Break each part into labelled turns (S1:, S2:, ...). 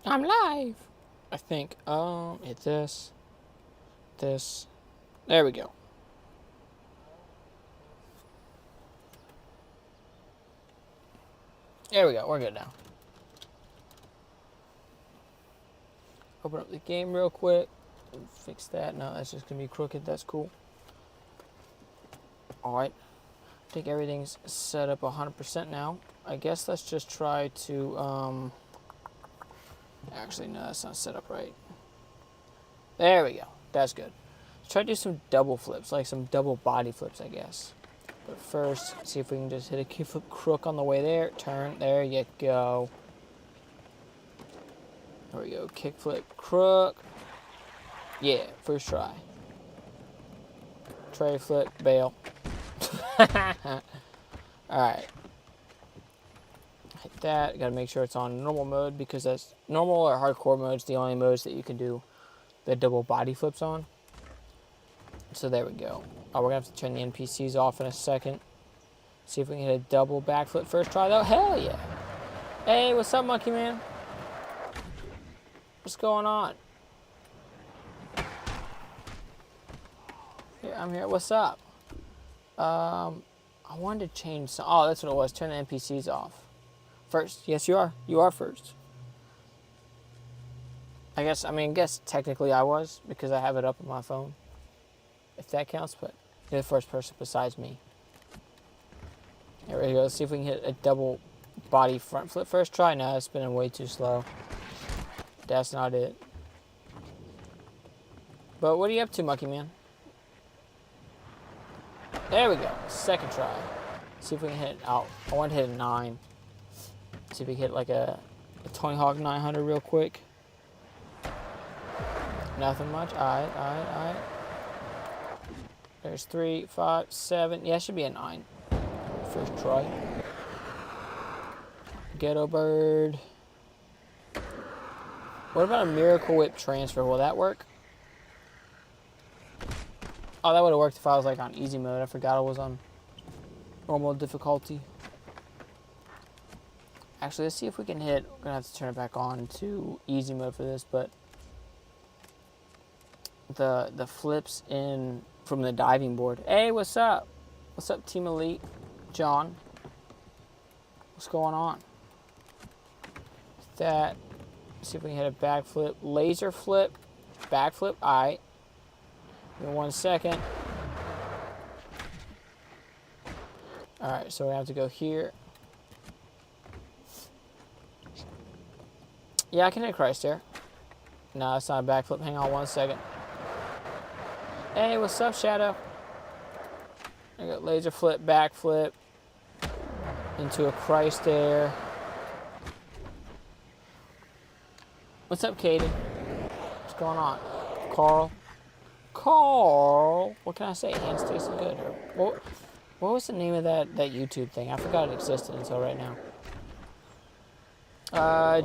S1: I'm live. I think. Hit this. This. There we go. There we go. We're good now. Open up the game real quick. Fix that. No, that's just going to be crooked. That's cool. Alright. I think everything's set up 100% now. I guess let's just try to, actually, no, that's not set up right. There we go. That's good. Let's try to do some double flips, like some double body flips, I guess. But first, see if we can just hit a kickflip crook on the way there. Turn. There you go. There we go. Kickflip crook. Yeah, first try. Tray flip, bail. Alright. Hit that. Gotta make sure it's on normal mode because that's normal or hardcore mode's the only modes that you can do the double body flips on. So there we go. Oh, we're gonna have to turn the NPCs off in a second. See if we can hit a double backflip first try though. Hell yeah. Hey, what's up, Monkey Man? What's going on? Here, I'm here. What's up? I wanted to change some. Oh, that's what it was. Turn the NPCs off. First. Yes, you are. You are first. I guess technically I was because I have it up on my phone. If that counts, but you're the first person besides me. There we go. Let's see if we can hit a double body front flip first try. No, it's spinning way too slow. That's not it. But what are you up to, Monkey Man? There we go. Second try. See if we can hit out. I want to hit a 9. See if we can hit like a Tony Hawk 900 real quick. Nothing much. Alright. There's 3, 5, 7. Yeah, it should be a 9. First try. Ghetto Bird. What about a Miracle Whip transfer? Will that work? Oh, that would have worked if I was like on easy mode. I forgot I was on normal difficulty. Actually, let's see if we can hit. We're gonna have to turn it back on to easy mode for this, but the flips in from the diving board. Hey, what's up? What's up, Team Elite? John. What's going on? That. Let's see if we can hit a backflip. Laser flip. Backflip. Alright. In 1 second. Alright, so we have to go here. Yeah, I can hit Christ there. No, that's not a backflip. Hang on 1 second. Hey, what's up, Shadow? I got laser flip, backflip. Into a Christ there. What's up, Katie? What's going on? Carl? What can I say? Hands tasting good. Or what was the name of that YouTube thing? I forgot it existed until right now.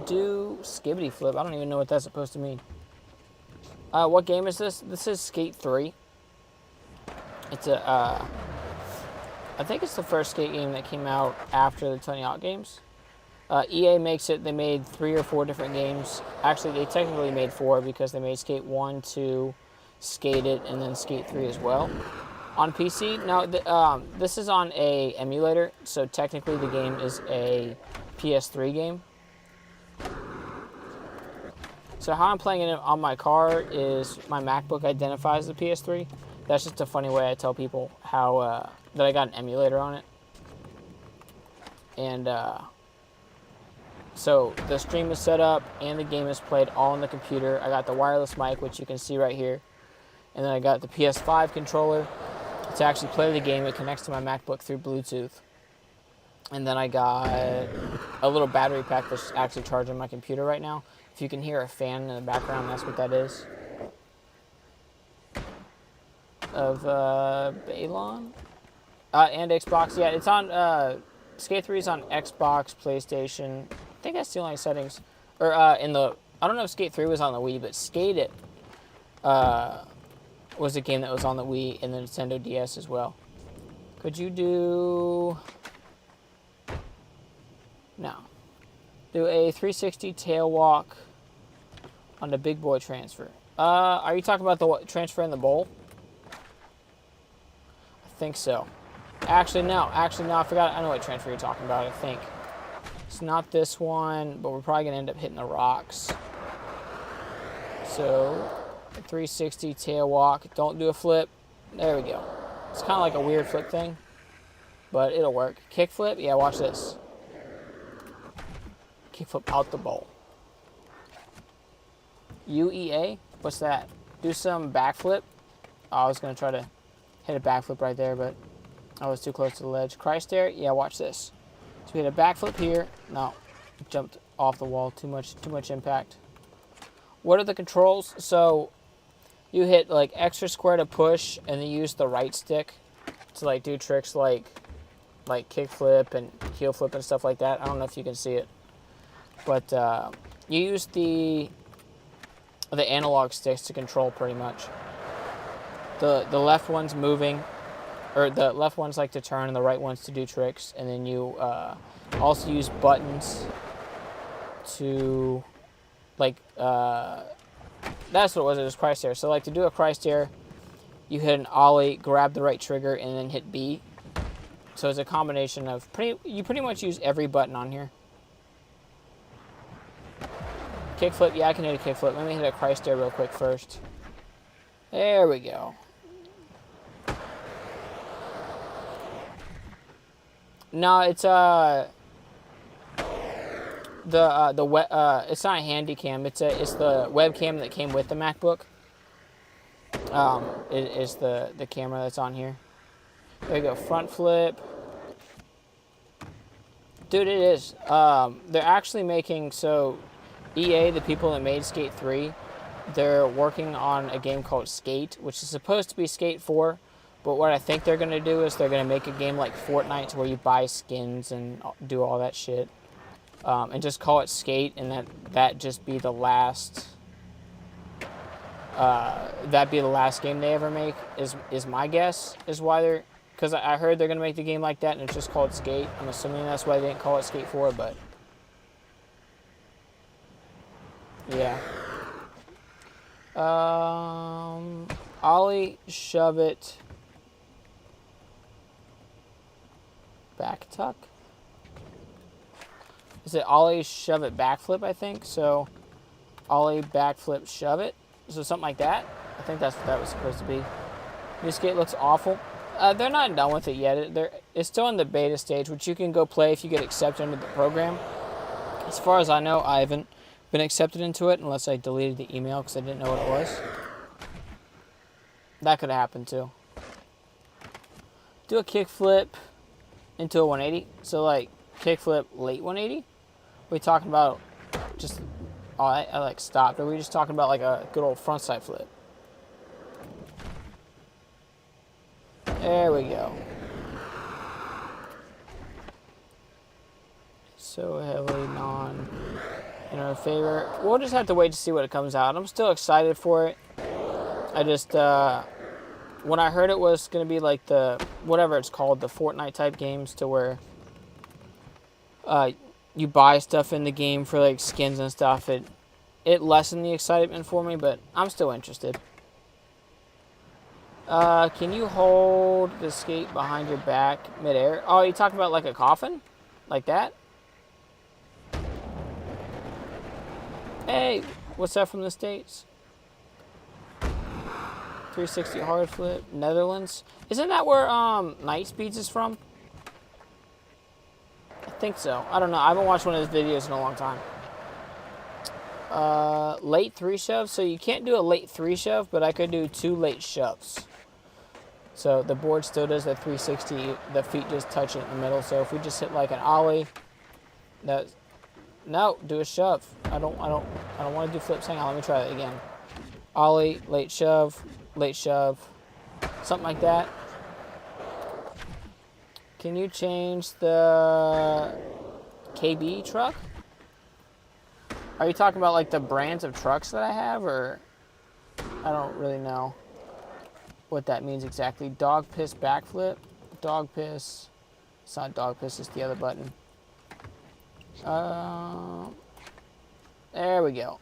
S1: Do skibbity flip. I don't even know what that's supposed to mean. What game is this? This is Skate 3. It's I think it's the first skate game that came out after the Tony Hawk games. EA makes it. They made 3 or 4 different games. Actually, they technically made 4 because they made Skate 1, 2, Skate It, and then Skate 3 as well. On PC, now this is on a emulator, so technically the game is a PS3 game. So how I'm playing it on my car is my MacBook identifies the PS3. That's just a funny way I tell people how that I got an emulator on it. And so the stream is set up and the game is played all on the computer. I got the wireless mic, which you can see right here. And then I got the PS5 controller to actually play the game. It connects to my MacBook through Bluetooth. And then I got a little battery pack that's actually charging my computer right now. If you can hear a fan in the background, that's what that is. Of Balon. And Xbox. Yeah, it's on Skate 3 is on Xbox, PlayStation. I think that's the only settings. Or I don't know if Skate 3 was on the Wii, but Skate It was a game that was on the Wii and the Nintendo DS as well. Could you do... No. Do a 360 tail walk on the big boy transfer. Are you talking about the transfer in the bowl? I think so. Actually, no. I forgot. I know what transfer you're talking about, I think. It's not this one, but we're probably going to end up hitting the rocks. So, 360 tail walk. Don't do a flip. There we go. It's kind of like a weird flip thing, but it'll work. Kick flip. Yeah, watch this. Kick flip out the bowl. UEA? What's that? Do some backflip. Oh, I was going to try to hit a backflip right there, but I was too close to the ledge. Christ there? Yeah, watch this. So we hit a backflip here. No, jumped off the wall. Too much impact. What are the controls? So you hit like extra square to push, and then you use the right stick to like do tricks like kick flip and heel flip and stuff like that. I don't know if you can see it, but you use the analog sticks to control pretty much. The left one's moving, or the left one's like to turn, and the right one's to do tricks. And then you also use buttons to like that's what it was. It was Christ air. So like to do a Christ air, you hit an ollie, grab the right trigger, and then hit B. So it's a combination of you pretty much use every button on here. Kickflip, yeah, I can hit a kickflip. Let me hit a Christ air real quick first. There we go. No, it's it's not a handy cam. It's the webcam that came with the MacBook. It is the camera that's on here. There you go, front flip. Dude, it is. They're actually making, so EA, the people that made Skate 3, they're working on a game called Skate, which is supposed to be Skate 4. But what I think they're going to do is they're going to make a game like Fortnite to where you buy skins and do all that shit. And just call it Skate, and that just be the last... that'd be the last game they ever make, is my guess, is why they're... Because I heard they're going to make the game like that, and it's just called Skate. I'm assuming that's why they didn't call it Skate 4, but... Yeah. Ollie, shove it... Back tuck. Is it ollie, shove it, backflip, I think? So, ollie, backflip, shove it. So something like that. I think that's what that was supposed to be. New skate looks awful. They're not done with it yet. It's still in the beta stage, which you can go play if you get accepted into the program. As far as I know, I haven't been accepted into it unless I deleted the email because I didn't know what it was. That could have happened too. Do a kickflip into a 180. So like kickflip late 180. Are we talking about just... Oh, I like stopped. Are we just talking about like a good old frontside flip? There we go. So heavily non in our favor. We'll just have to wait to see what it comes out. I'm still excited for it. I just when I heard it was going to be like the, whatever it's called, the Fortnite type games to where you buy stuff in the game for like skins and stuff, it lessened the excitement for me, but I'm still interested. Can you hold the skate behind your back midair? Oh, you talking about like a coffin? Like that? Hey, what's that from the States? 360 hard flip, Netherlands. Isn't that where Night Speeds is from? I think so. I don't know. I haven't watched one of his videos in a long time. Late 3 shove. So you can't do a late 3 shove, but I could do 2 late shoves. So the board still does the 360. The feet just touch it in the middle. So if we just hit like an ollie, no, do a shove. I don't want to do flips. Hang on, let me try it again. Ollie, late shove, something like that. Can you change the KB truck? Are you talking about like the brands of trucks that I have, or I don't really know what that means exactly. Dog piss backflip, dog piss. It's not dog piss, it's the other button. There we go.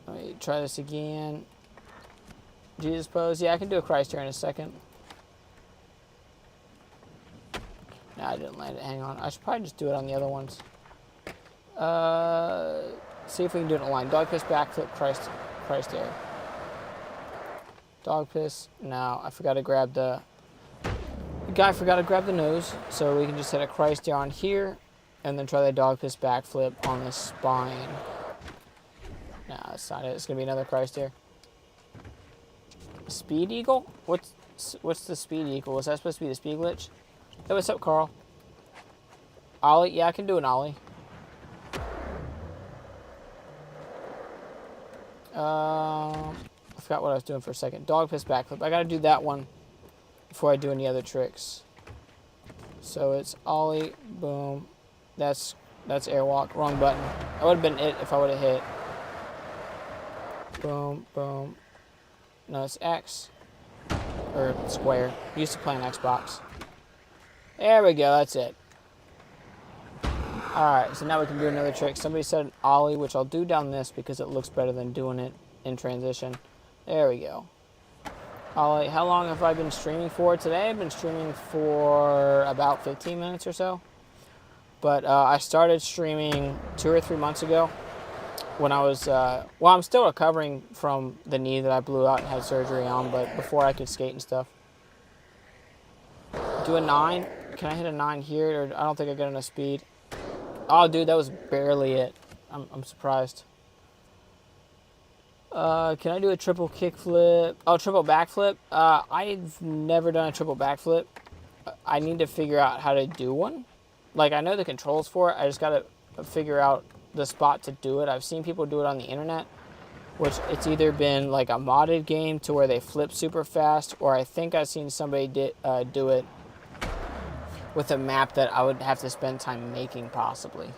S1: Let me try this again. Jesus pose. Yeah, I can do a Christ here in a second. No, I didn't land it. Hang on. I should probably just do it on the other ones. See if we can do it in a line. Dog piss, backflip, Christ air. Dog piss. No, I forgot to grab the guy forgot to grab the nose, so we can just hit a Christ air on here, and then try the dog piss backflip on the spine. No, that's not it. It's gonna be another Christ air. Speed eagle? What's the speed eagle? Was that supposed to be the speed glitch? Hey, what's up, Carl? Ollie? Yeah, I can do an ollie. I forgot what I was doing for a second. Dog piss backflip. I gotta do that one before I do any other tricks. So it's ollie, boom. That's airwalk. Wrong button. That would have been it if I would have hit. Boom, boom. No, it's X. Or square. Used to play on Xbox. There we go, that's it. Alright, so now we can do another trick. Somebody said an ollie, which I'll do down this because it looks better than doing it in transition. There we go. Ollie, how long have I been streaming for today? I've been streaming for about 15 minutes or so. But I started streaming 2 or 3 months ago when I was, well, I'm still recovering from the knee that I blew out and had surgery on, but before I could skate and stuff. Do a 9. Can I hit a 9 here? Or I don't think I got enough speed. Oh, dude, that was barely it. I'm surprised. Can I do a triple kickflip? Oh, triple backflip? I've never done a triple backflip. I need to figure out how to do one. Like, I know the controls for it. I just got to figure out the spot to do it. I've seen people do it on the internet, which it's either been like a modded game to where they flip super fast, or I think I've seen somebody do it with a map that I would have to spend time making, possibly.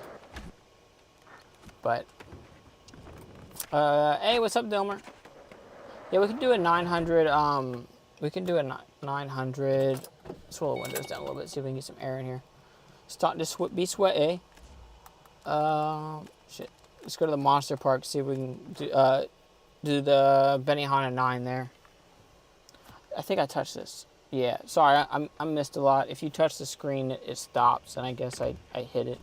S1: But, hey, what's up, Dilmer? Yeah, we can do a 900, we can do a 900. Let's roll the windows down a little bit, see if we can get some air in here. Start to be sweaty. Shit. Let's go to the Monster Park, see if we can do the Benihana 9 there. I think I touched this. Yeah, sorry, I missed a lot. If you touch the screen, it stops, and I guess I hit it.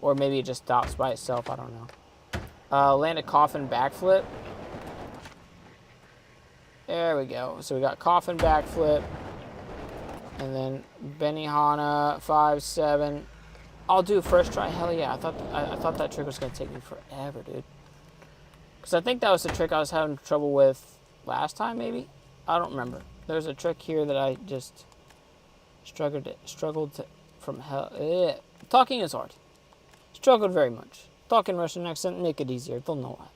S1: Or maybe it just stops by itself, I don't know. Land a coffin backflip. There we go. So we got coffin backflip. And then Benihana 5-7. I'll do first try. Hell yeah! I thought that trick was gonna take me forever, dude. Because I think that was the trick I was having trouble with last time, maybe. I don't remember. There's a trick here that I just struggled to from hell. Talking is hard. Struggled very much. Talking Russian accent, make it easier. Don't know why.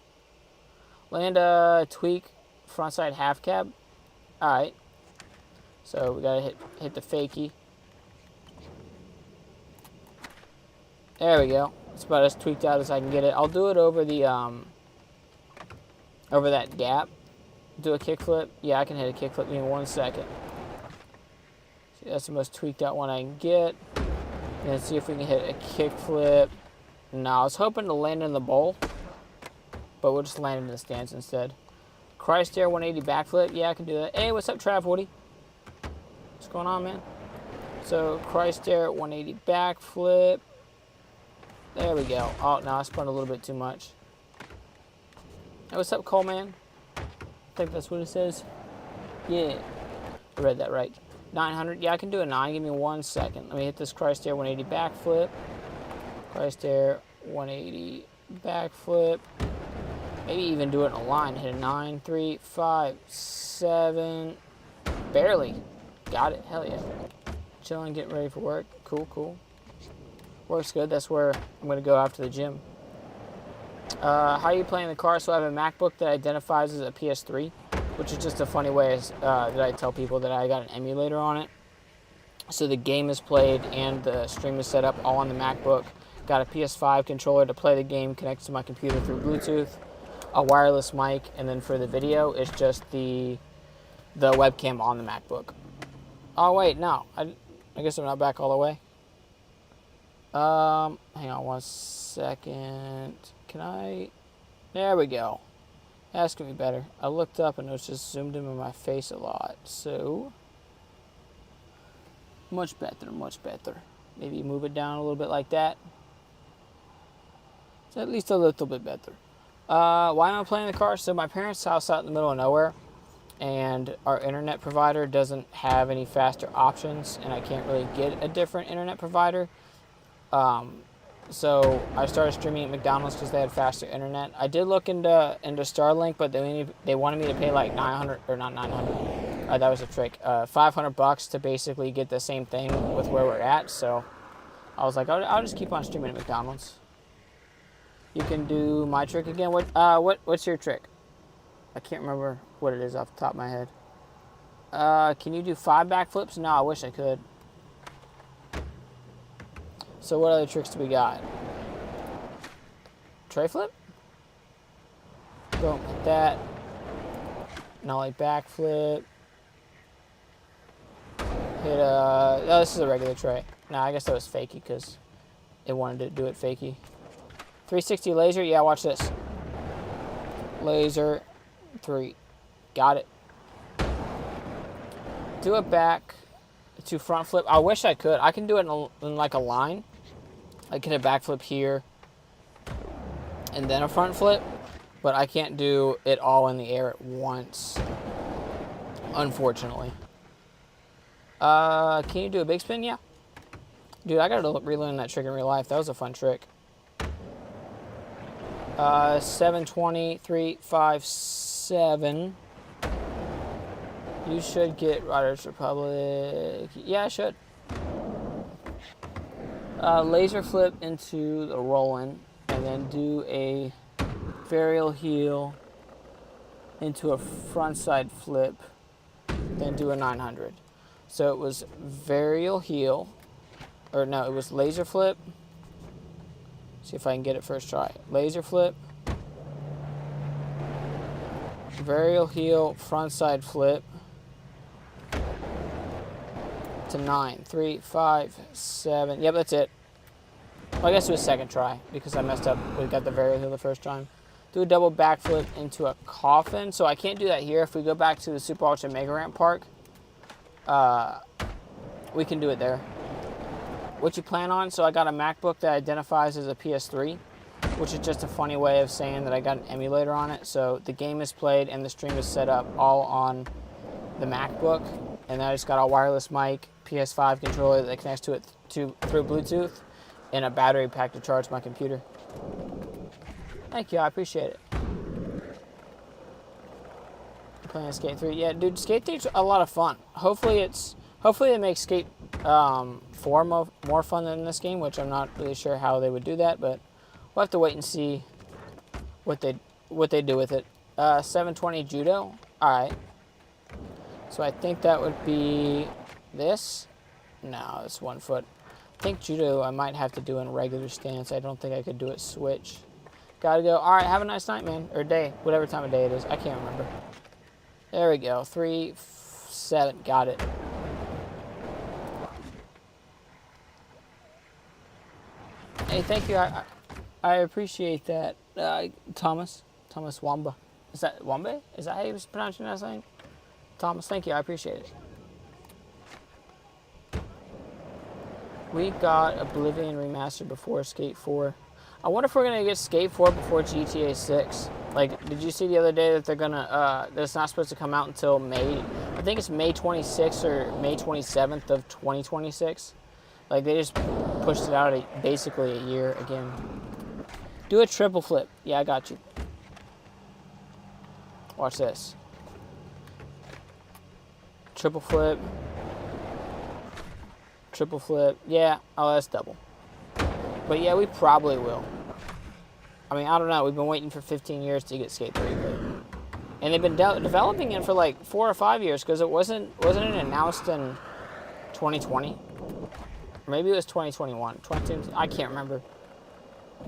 S1: Land a tweak frontside half cab. All right. So we gotta hit the fakie. There we go. It's about as tweaked out as I can get it. I'll do it over the over that gap. Do a kickflip. Yeah, I can hit a kickflip. Give me 1 second. See, that's the most tweaked out one I can get. And then see if we can hit a kickflip. No, I was hoping to land in the bowl, but we'll just land in the stands instead. Christ air 180 backflip. Yeah, I can do that. Hey, what's up, Trav Woody? What's going on, man? So Christ air 180 backflip. There we go. Oh, no, I spun a little bit too much. Hey, what's up, Coleman? I think that's what it says. Yeah, I read that right. 900. Yeah, I can do a 9. Give me 1 second. Let me hit this Christ air 180 backflip. Christ air 180 backflip. Maybe even do it in a line. Hit a 9, 3, 5, 7. Barely. Got it. Hell yeah. Chilling, getting ready for work. Cool, cool. Works good. That's where I'm going to go after the gym. How are you playing the car? So I have a MacBook that identifies as a PS3, which is just a funny way that I tell people that I got an emulator on it. So the game is played and the stream is set up all on the MacBook. Got a PS5 controller to play the game, connects to my computer through Bluetooth, a wireless mic, and then for the video, it's just the webcam on the MacBook. Oh wait, no, I guess I'm not back all the way. Hang on 1 second. Can I? There we go. That's gonna be better. I looked up and it was just zoomed in on my face a lot. So, much better, much better. Maybe move it down a little bit like that. It's at least a little bit better. Why am I playing the car? So my parents' house out in the middle of nowhere, and our internet provider doesn't have any faster options, and I can't really get a different internet provider. So I started streaming at McDonald's because they had faster internet. I did look into Starlink, but they wanted me to pay like 900, or not 900. That was a trick. $500 to basically get the same thing with where we're at. So I was like, I'll just keep on streaming at McDonald's. You can do my trick again. What's your trick? I can't remember what it is off the top of my head. Can you do 5 backflips? No, I wish I could. So what other tricks do we got? Tray flip? Boom, hit that. Nollie backflip. Hit oh, this is a regular tray. Nah, I guess that was fakey because it wanted to do it fakey. 360 laser, yeah, watch this. Laser, 3. Got it. Do it back to front flip. I wish I could. I can do it in like a line. I can hit a backflip here and then a front flip, but I can't do it all in the air at once, unfortunately. Can you do a big spin? Yeah. Dude, I gotta relearn that trick in real life. That was a fun trick. 720, 3, 5, 7. You should get Riders Republic. Yeah, I should. Laser flip into the roll-in, and then do a varial heel into a frontside flip, then do a 900. So it was varial heel, or no, it was laser flip. See if I can get it first try. Laser flip, varial heel, frontside flip to 9, 3, 5, 7. Yep, that's it. Well, I guess it was second try because I messed up. We got the varial heel the first time. Do a double backflip into a coffin. So I can't do that here. If we go back to the Super Ultra Mega Ramp Park, we can do it there. What you plan on? So I got a MacBook that identifies as a PS3, which is just a funny way of saying that I got an emulator on it. So the game is played and the stream is set up all on the MacBook. And then I just got a wireless mic, PS5 controller that connects to it through Bluetooth, and a battery pack to charge my computer. Thank you, I appreciate it. Playing Skate 3. Yeah, dude, Skate 3's a lot of fun. Hopefully they make Skate 4 more fun than this game, which I'm not really sure how they would do that, but we'll have to wait and see what they do with it. 720 judo. All right. So I think that would be this. No, it's 1 foot. I think judo I might have to do in regular stance. I don't think I could do it switch. Gotta go. All right, have a nice night, man, or day, whatever time of day it is. I can't remember. There we go. 3, 7. Got it. Hey, thank you. I appreciate that, Thomas Wamba. Is that Wambe? Is that how you was pronouncing that name? Thomas, thank you. I appreciate it. We got Oblivion Remastered before Skate 4. I wonder if we're gonna get Skate 4 before GTA 6. Like, did you see the other day that they're gonna that it's not supposed to come out until May? I think it's May 26th or May 27th of 2026. Like, they just pushed it out basically a year again. Do a triple flip. Yeah, I got you. Watch this. Triple flip. Triple flip. Yeah. Oh, that's double. But yeah, we probably will. I mean, I don't know. We've been waiting for 15 years to get Skate 3. And they've been developing it for like 4 or 5 years because wasn't it announced in 2020? Maybe it was 2021. I can't remember.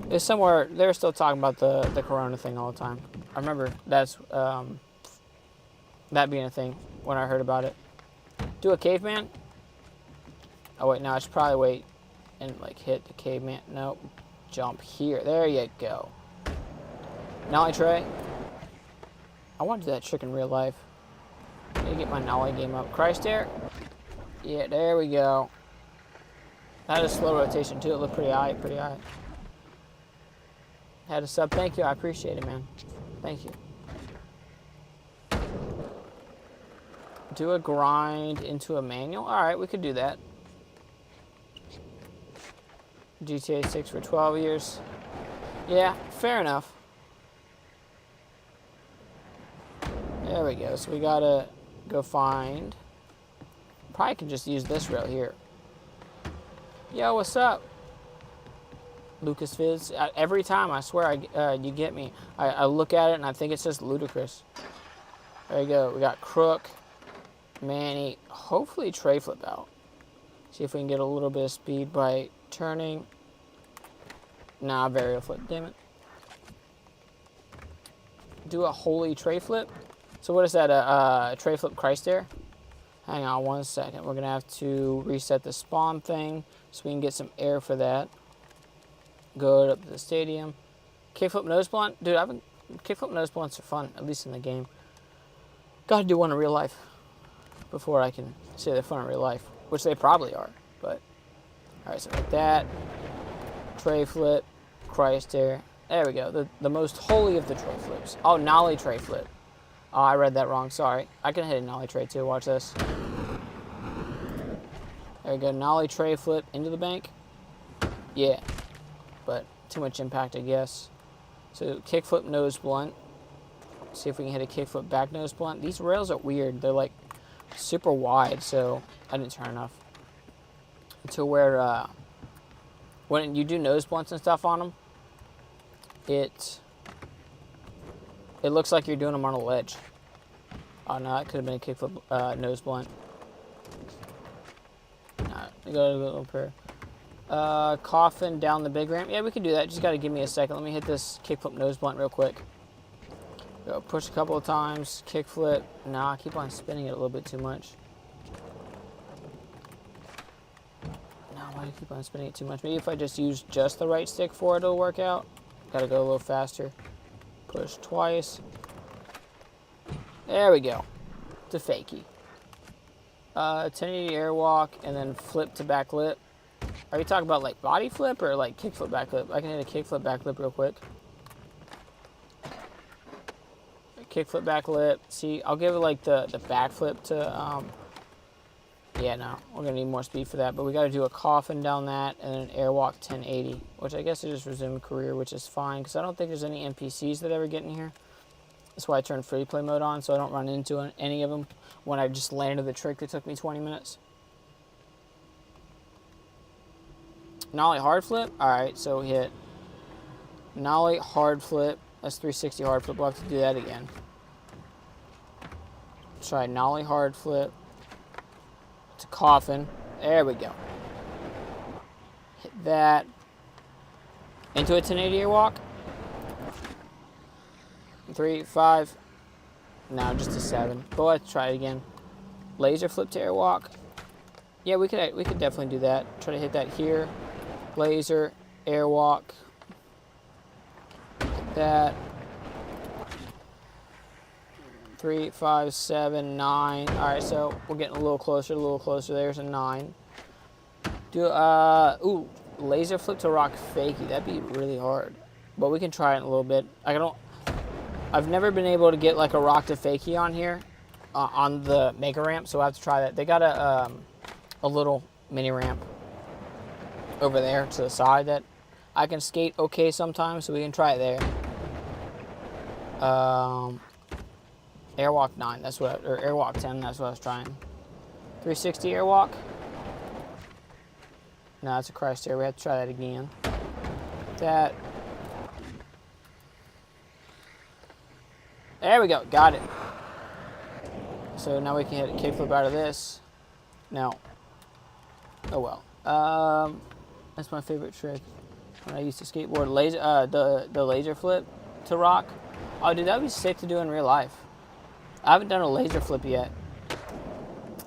S1: It was somewhere. They were still talking about the Corona thing all the time. I remember that being a thing when I heard about it. Do a caveman? Oh wait, no, I should probably wait and like hit the caveman. Nope. Jump here. There you go. Nollie tray. I want to do that trick in real life. Let me get my nollie game up. Christ there. Yeah, there we go. That is slow rotation too. It looked pretty high, Had a sub. Thank you. I appreciate it, man. Thank you. Do a grind into a manual. All right, we could do that. GTA 6 for 12 years. Yeah, fair enough. There we go. So we gotta go find. Probably can just use this rail here. Yo, what's up? Lucas Fizz. Every time, I swear, you get me. I look at it and I think it's just ludicrous. There you go. We got Crook, Manny, hopefully tray flip out. See if we can get a little bit of speed by turning. Nah, varial flip, damn it. Do a holy tray flip. So what is that, a tray flip Christ there? Hang on 1 second. We're gonna have to reset the spawn thing so we can get some air for that. Go up to the stadium. Kickflip nose blunt? Dude, kickflip nose blunts are fun, at least in the game. Gotta do one in real life before I can say they're fun in real life, which they probably are, but. All right, so like that. Tray flip, Christ there. There we go, the most holy of the tray flips. Oh, nollie tray flip. Oh, I read that wrong, sorry. I can hit a nollie tray too, watch this. There we go, nollie tray flip into the bank. Yeah, but too much impact, I guess. So kickflip nose blunt. See if we can hit a kickflip back nose blunt. These rails are weird. They're like super wide, so I didn't turn enough. To where when you do nose blunts and stuff on them, it looks like you're doing them on a ledge. Oh no, that could have been a kickflip nose blunt. Nah, we got a little pair. Coffin down the big ramp. Yeah, we can do that. Just gotta give me a second. Let me hit this kickflip nose blunt real quick. Go push a couple of times. Kickflip. Nah, I keep on spinning it a little bit too much. No, why do I keep on spinning it too much? Maybe if I just use just the right stick for it, it'll work out. Gotta go a little faster. Push twice. There we go. To fakie. 1080 airwalk and then flip to back lip. Are you talking about like body flip or like kickflip back lip? I can hit a kickflip back lip real quick. Kickflip back lip. See, I'll give it like the back flip to, yeah, no, we're gonna need more speed for that, but we gotta do a coffin down that and then an airwalk 1080, which I guess I just resumed career, which is fine, because I don't think there's any NPCs that ever get in here. That's why I turned free play mode on, so I don't run into any of them when I just landed the trick that took me 20 minutes. Nollie hard flip. Alright, so we hit nollie hard flip. That's 360 hard flip. We'll have to do that again. Try nollie hard flip to coffin. There we go. Hit that. Into a 1080 airwalk. 3, 5. No, just a 7. But let's try it again. Laser flip to airwalk. Yeah, we could definitely do that. Try to hit that here. Laser, airwalk. Hit that. 3, 5, 7, 9. All right, so we're getting a little closer. There's a 9. Do ooh, laser flip to rock fakie. That'd be really hard, but we can try it in a little bit. I've never been able to get like a rock to fakie on here, on the mega ramp. So I have to try that. They got a little mini ramp over there to the side that I can skate okay sometimes, so we can try it there. Airwalk 9, that's what, or airwalk 10, that's what I was trying. 360 airwalk. No, that's a Christ there. We have to try that again. That. There we go, got it. So now we can hit a kickflip out of this. No. Oh well. That's my favorite trick when I used to skateboard. The laser flip to rock. Oh, dude, that would be sick to do in real life. I haven't done a laser flip yet.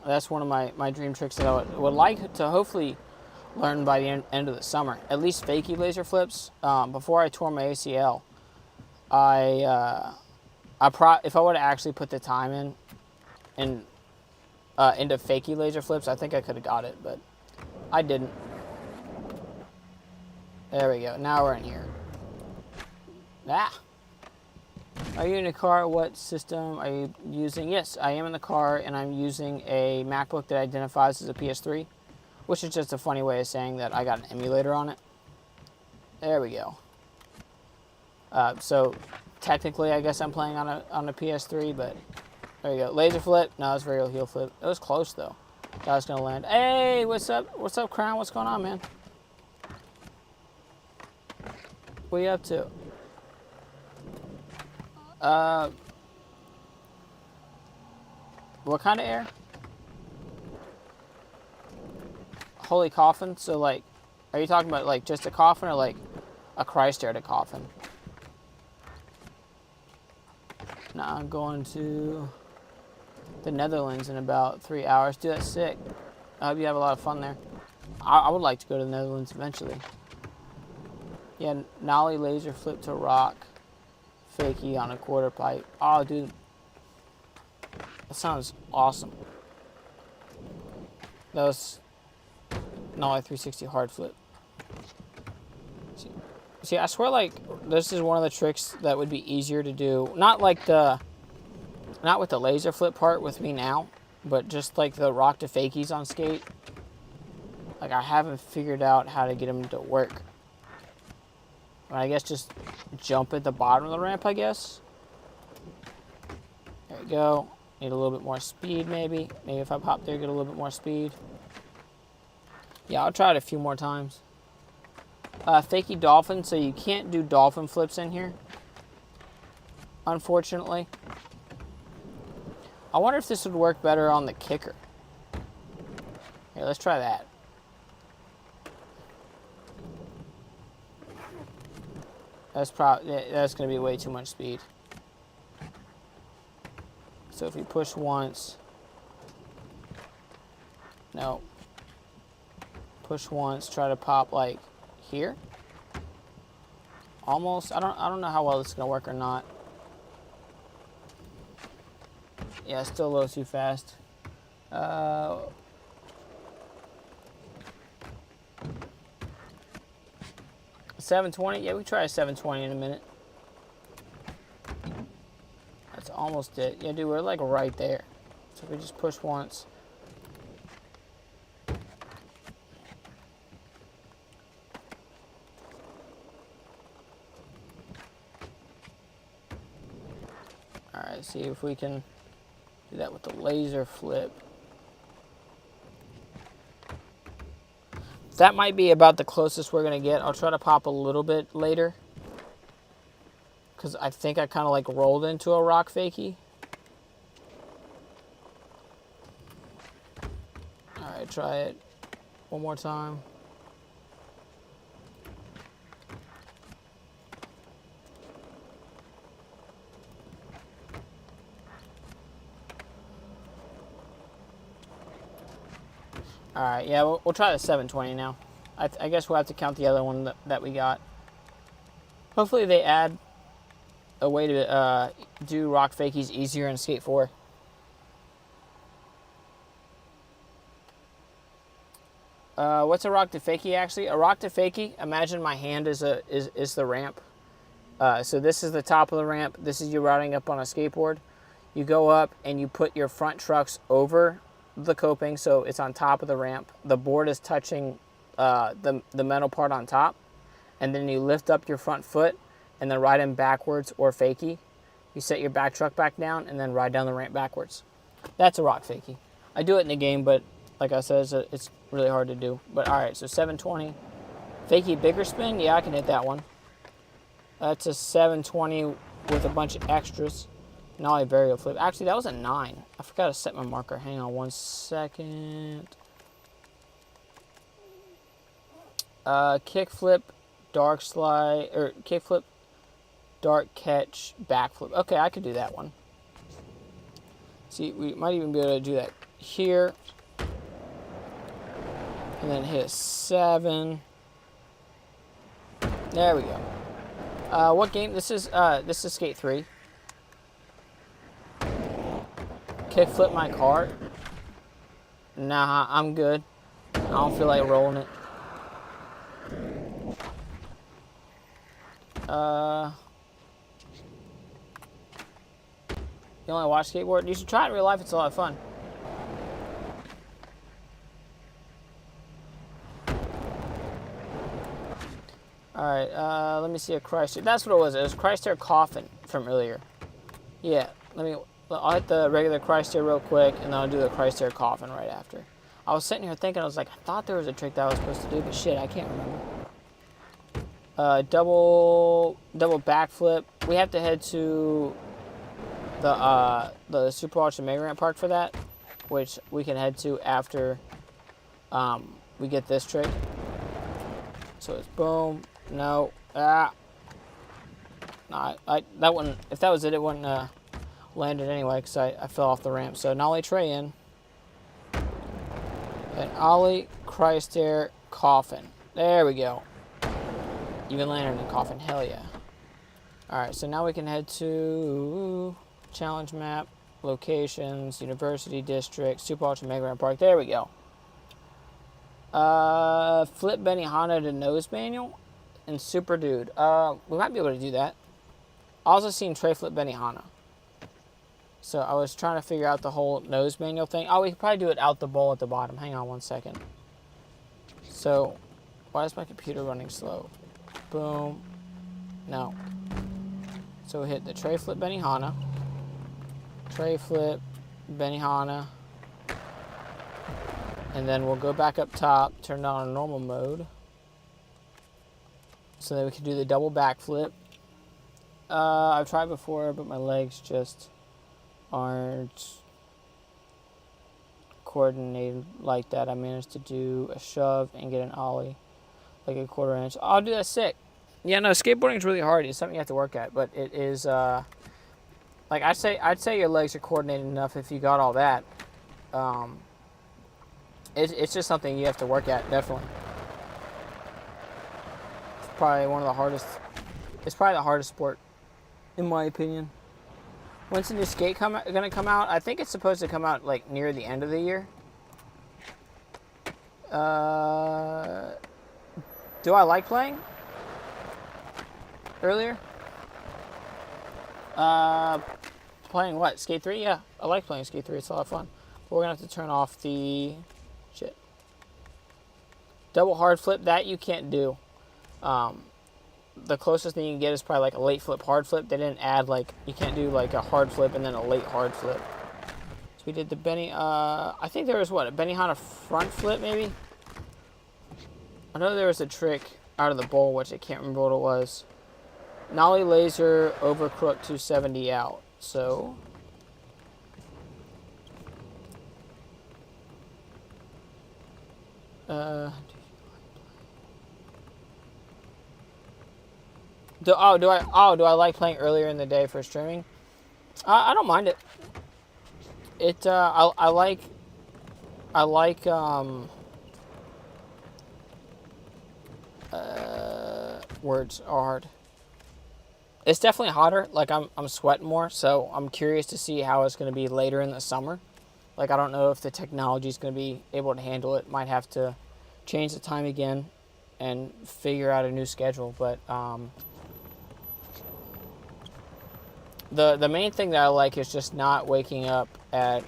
S1: That's one of my dream tricks that I would like to hopefully learn by the end of the summer. At least fakie laser flips. Before I tore my ACL, I if I would have actually put the time in into fakie laser flips, I think I could have got it, but I didn't. There we go. Now we're in here. Ah. Are you in a car? What system are you using? Yes, I am in the car, and I'm using a MacBook that identifies as a PS3, which is just a funny way of saying that I got an emulator on it. There we go. So technically, I guess I'm playing on a PS3, but there you go. Laser flip. No, it's varial heel flip. It was close though. Thought I was gonna land. Hey, what's up? What's up, Crown? What's going on, man? What are you up to? What kind of air? Holy coffin. So like, are you talking about like just a coffin or like a Christ air to coffin? Now I'm going to the Netherlands in about 3 hours. Dude, that's sick. I hope you have a lot of fun there. I would like to go to the Netherlands eventually. Yeah, nollie laser flip to rock. Fakie on a quarter pipe. Oh, dude. That sounds awesome. That was nollie 360 hard flip. See, I swear, like, this is one of the tricks that would be easier to do. Not with the laser flip part with me now, but just like the rock to fakies on skate. Like, I haven't figured out how to get them to work. But I guess just jump at the bottom of the ramp, I guess. There we go. Need a little bit more speed, maybe. Maybe if I pop there, get a little bit more speed. Yeah, I'll try it a few more times. Fakie dolphin, so you can't do dolphin flips in here, unfortunately. I wonder if this would work better on the kicker. Here, let's try that. That's going to be way too much speed. So if you push once, no. Push once, try to pop like here. Almost. I don't know how well this is going to work or not. Yeah, still a little too fast. 720? Yeah, we try a 720 in a minute. That's almost it. Yeah, dude, we're like right there. So if we just push once. Alright, see if we can do that with the laser flip. That might be about the closest we're going to get. I'll try to pop a little bit later. Because I think I kind of like rolled into a rock fakie. Alright, try it one more time. Alright, yeah, we'll try the 720 now. I guess we'll have to count the other one that we got. Hopefully they add a way to do rock fakies easier in Skate 4. What's a rock to fakie actually? A rock to fakie, imagine my hand is the ramp. So this is the top of the ramp. This is you riding up on a skateboard. You go up and you put your front trucks over the coping, so it's on top of the ramp. The board is touching the metal part on top, and then you lift up your front foot and then ride in backwards or fakie. You set your back truck back down and then ride down the ramp backwards. That's a rock fakie. I do it in the game, but like I said, it's really hard to do. But all right, so 720. Fakie bigger spin, yeah, I can hit that one. That's a 720 with a bunch of extras. Nollie varial flip. Actually, that was a 9. I forgot to set my marker. Hang on one second. Kick flip, dark slide, or kick flip, dark catch, back flip. Okay, I could do that one. See, we might even be able to do that here. And then hit a 7. There we go. What game? This is Skate 3. Kickflip my cart? Nah, I'm good. I don't feel like rolling it. You only watch skateboard? You should try it in real life. It's a lot of fun. Alright, let me see a Chrysler. That's what it was. It was Chrysler Coffin from earlier. Yeah, I'll hit the regular Chrysler real quick, and then I'll do the Chrysler Coffin right after. I was sitting here thinking, I was like, I thought there was a trick that I was supposed to do, but shit, I can't remember. Double backflip. We have to head to the Super Arch and Mega Ramp Park for that, which we can head to after we get this trick. So it's boom. No. No, that wouldn't. If that was it, it wouldn't landed anyway because I fell off the ramp. So nollie tray in. And ollie Chrysler Coffin. There we go. Even landed in Coffin. Hell yeah. Alright, so now we can head to challenge map, locations, University District, Super Ultra Mega Ramp Park. There we go. Flip Benihana to nose manual and Super Dude. We might be able to do that. I also seen tray flip Benihana. So I was trying to figure out the whole nose manual thing. Oh, we could probably do it out the bowl at the bottom. Hang on one second. So, why is my computer running slow? Boom. No. So we hit the tray flip Benihana. Tray flip Benihana. And then we'll go back up top, turn it on normal mode. So that we can do the double backflip. I've tried before, but my legs just aren't coordinated like that. I managed to do a shove and get an ollie like a 1/4 inch. I'll do that sick. Yeah, no, skateboarding is really hard. It's something you have to work at, but it is like I'd say your legs are coordinated enough if you got all that. It's just something you have to work at, definitely. It's probably one of the hardest. It's probably the hardest sport, in my opinion. When's the new skate gonna come out? I think it's supposed to come out like near the end of the year. Do I like playing? Earlier? Playing what? Skate 3? Yeah, I like playing Skate 3. It's a lot of fun. But we're gonna have to turn off the shit. Double hard flip, that you can't do. The closest thing you can get is probably like a late flip, hard flip. They didn't add like, you can't do like a hard flip and then a late hard flip. So we did the I think there was what, a Benihana front flip maybe? I know there was a trick out of the bowl, which I can't remember what it was. Nollie laser over crook 270 out. So do I like playing earlier in the day for streaming? I don't mind it. I like words are hard. It's definitely hotter. Like I'm sweating more, so I'm curious to see how it's going to be later in the summer. Like I don't know if the technology is going to be able to handle it. Might have to change the time again and figure out a new schedule, but the main thing that I like is just not waking up at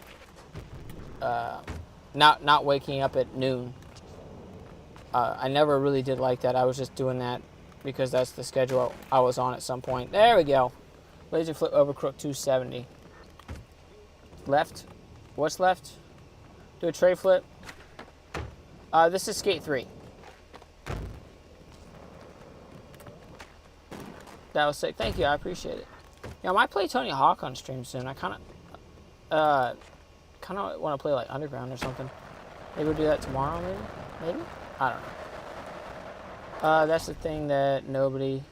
S1: not waking up at noon. I never really did like that. I was just doing that because that's the schedule I was on at some point. There we go. Laser flip over crook 270. Left. What's left? Do a tray flip. This is Skate 3. That was sick. Thank you. I appreciate it. Yeah, I might play Tony Hawk on stream soon. I kind of want to play like Underground or something. Maybe we'll do that tomorrow. Maybe. I don't know. That's the thing that nobody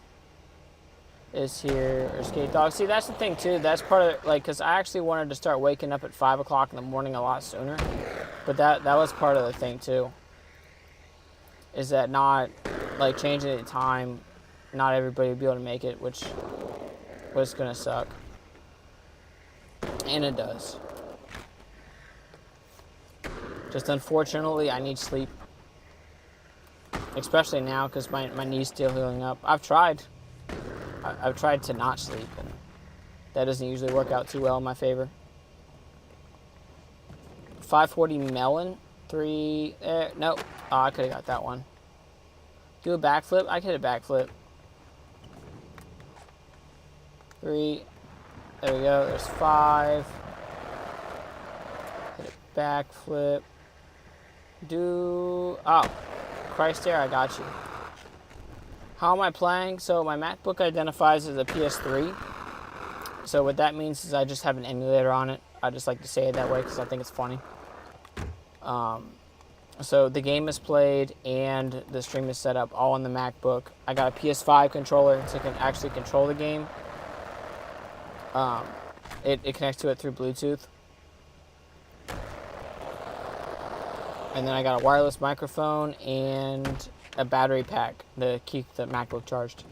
S1: is here or skate dog. See, that's the thing too. That's part of it, like, because I actually wanted to start waking up at 5 o'clock in the morning a lot sooner, but that was part of the thing too. Is that not like changing the time? Not everybody would be able to make it, which was gonna suck, and it does. Just unfortunately, I need sleep. Especially now, because my knee's still healing up. I've tried to not sleep, and that doesn't usually work out too well in my favor. 540 melon. 3, nope. Oh, I could have got that one. Do a backflip. I could hit a backflip. 3. There we go. There's 5. Hit a backflip. Oh, Christ there, I got you. How am I playing? So my MacBook identifies as a PS3. So what that means is I just have an emulator on it. I just like to say it that way because I think it's funny. So the game is played and the stream is set up all on the MacBook. I got a PS5 controller so I can actually control the game. It connects to it through Bluetooth. And then I got a wireless microphone and a battery pack to keep the MacBook charged.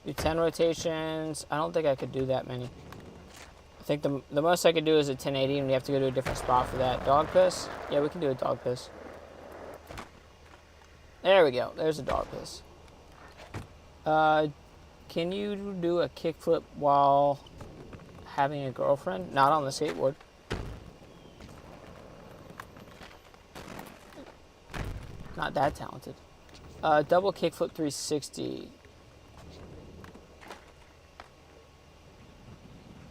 S1: Do 10 rotations. I don't think I could do that many. I think the most I could do is a 1080, and we have to go to a different spot for that. Dog piss? Yeah, we can do a dog piss. There we go. There's a dog piss. Can you do a kickflip while having a girlfriend? Not on the skateboard. Not that talented. Double kickflip 360.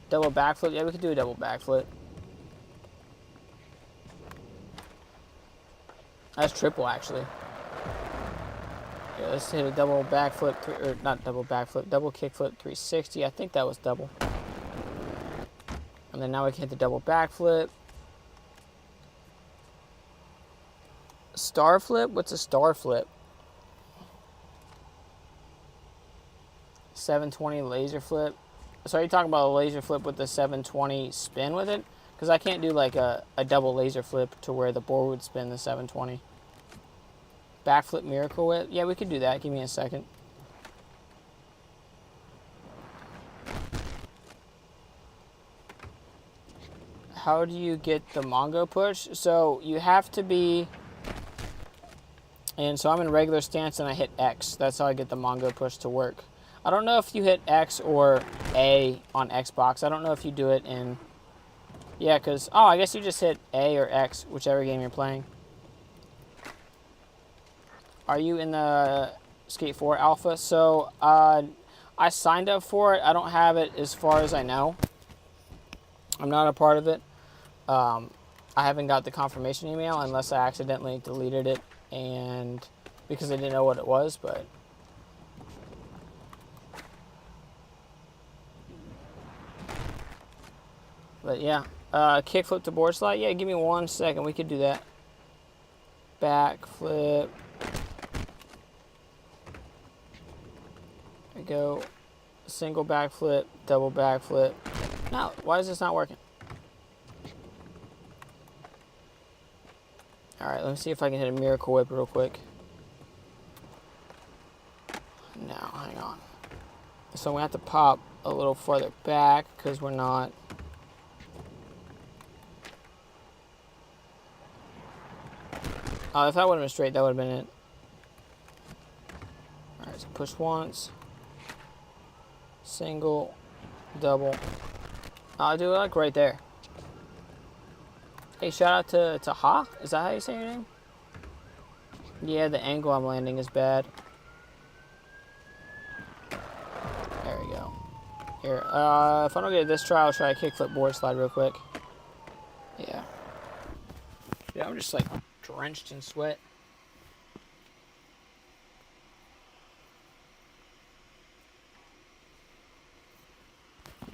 S1: Double backflip. Yeah, we could do a double backflip. That's triple, actually. Yeah, let's hit a double backflip, or not double backflip, double kickflip 360. I think that was double. And then now we can hit the double backflip. Star flip? What's a star flip? 720 laser flip. So are you talking about a laser flip with the 720 spin with it? Because I can't do like a double laser flip to where the board would spin the 720. Backflip miracle whip? Yeah, we could do that. Give me a second. How do you get the Mongo push? So you have to be... And so I'm in regular stance and I hit X. That's how I get the Mongo push to work. I don't know if you hit X or A on Xbox. I don't know if you do it in... Yeah, because... Oh, I guess you just hit A or X, whichever game you're playing. Are you in the Skate 4 alpha? So, I signed up for it. I don't have it as far as I know. I'm not a part of it. I haven't got the confirmation email unless I accidentally deleted it and because I didn't know what it was, but yeah, kickflip to board slide. Yeah, give me 1 second. We could do that. Backflip. There we go. Single backflip, double backflip. Now, why is this not working? All right, let me see if I can hit a miracle whip real quick. Now, hang on. So I'm gonna have to pop a little farther back because we're not. Oh, if that would have been straight, that would have been it. All right, so push once. Single, double. I'll do it like right there. Hey, shout out to Ha. Is that how you say your name? Yeah, the angle I'm landing is bad. There we go. Here, if I don't get this try, I'll try a kickflip board slide real quick. Yeah. Yeah, I'm just like drenched in sweat.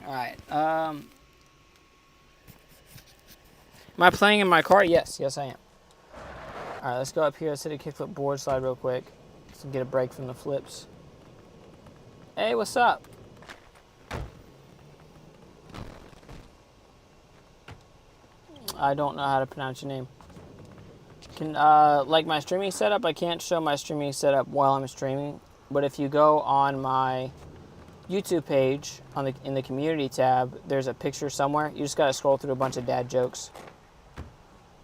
S1: All right. Am I playing in my car? Yes, I am. All right, let's go up here. Let's hit a kickflip board slide real quick so get a break from the flips. Hey, what's up? I don't know how to pronounce your name. Can like my streaming setup, I can't show my streaming setup while I'm streaming, but if you go on my YouTube page in the community tab, there's a picture somewhere. You just gotta scroll through a bunch of dad jokes.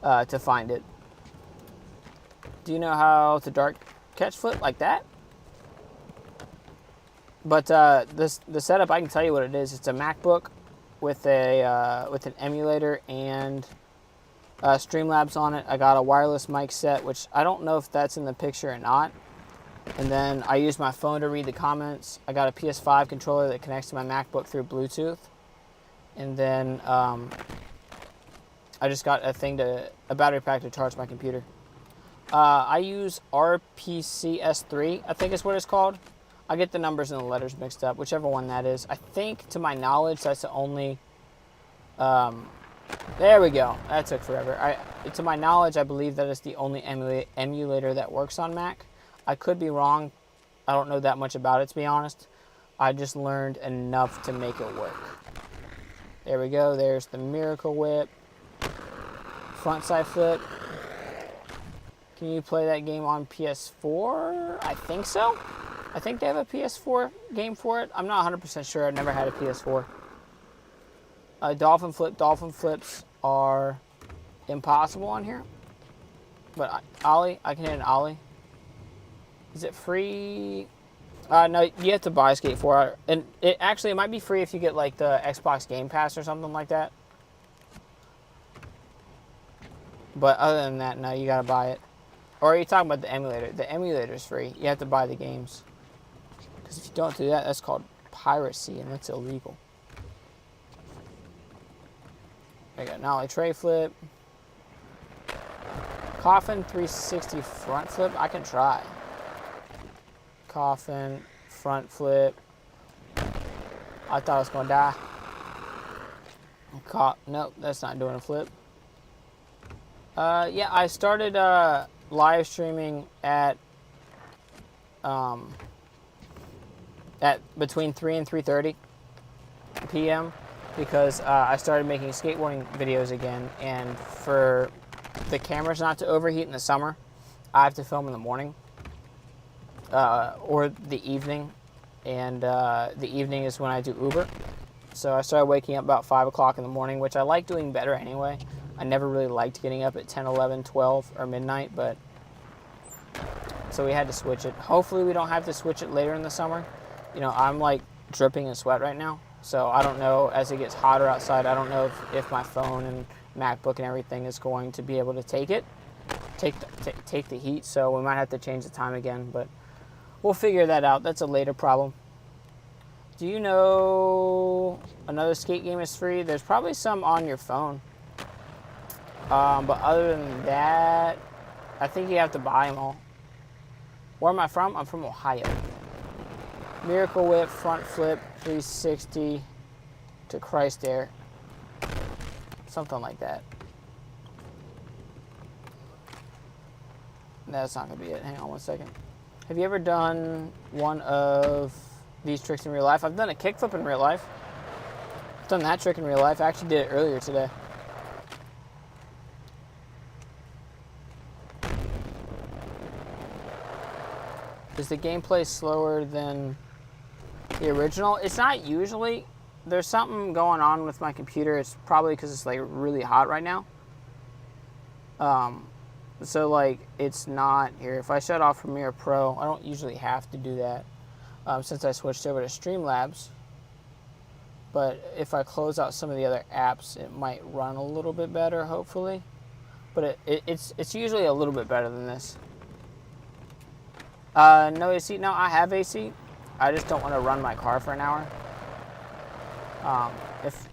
S1: to find it. Do you know how to dark catch flip like that? But the setup, I can tell you what it is. It's a MacBook with an emulator and Streamlabs on it. I got a wireless mic set, which I don't know if that's in the picture or not. And then I use my phone to read the comments. I got a PS5 controller that connects to my MacBook through Bluetooth. And then I just got a battery pack to charge my computer. I use RPCS3, I think is what it's called. I get the numbers and the letters mixed up, whichever one that is. I think, to my knowledge, that's the only... there we go. That took forever. To my knowledge, I believe that is the only emulator that works on Mac. I could be wrong. I don't know that much about it, to be honest. I just learned enough to make it work. There we go. There's the Miracle Whip. Frontside flip. Can you play that game on PS4? I think so. I think they have a PS4 game for it. I'm not 100% sure. I've never had a PS4. Dolphin flip. Dolphin flips are impossible on here. But ollie, I can hit an ollie. Is it free? No, you have to buy Skate 4. And it might be free if you get like the Xbox Game Pass or something like that. But other than that, no, you gotta buy it. Or are you talking about the emulator? The emulator is free. You have to buy the games. Because if you don't do that, that's called piracy, and that's illegal. I got nollie tray flip. Coffin 360 front flip. I can try. Coffin front flip. I thought I was going to die. Nope, that's not doing a flip. Yeah, I started live streaming at between 3 and 3:30 p.m. because I started making skateboarding videos again, and for the cameras not to overheat in the summer, I have to film in the morning or the evening, and the evening is when I do Uber. So I started waking up about 5 o'clock in the morning, which I like doing better anyway. I never really liked getting up at 10, 11, 12, or midnight, but so we had to switch it. Hopefully we don't have to switch it later in the summer. You know, I'm like dripping in sweat right now, so I don't know, as it gets hotter outside, I don't know if my phone and MacBook and everything is going to be able to take the heat, so we might have to change the time again, but we'll figure that out. That's a later problem. Do you know another skate game is free? There's probably some on your phone. But other than that, I think you have to buy them all. Where am I from? I'm from Ohio. Miracle Whip, front flip, 360 to Christ Air. Something like that. That's not going to be it. Hang on one second. Have you ever done one of these tricks in real life? I've done a kickflip in real life. I've done that trick in real life. I actually did it earlier today. Is the gameplay slower than the original? It's not usually. There's something going on with my computer. It's probably because it's like really hot right now. So like it's not here. If I shut off Premiere Pro, I don't usually have to do that since I switched over to Streamlabs. But if I close out some of the other apps, it might run a little bit better, hopefully. But it's usually a little bit better than this. No AC. No, I have AC. I just don't want to run my car for an hour.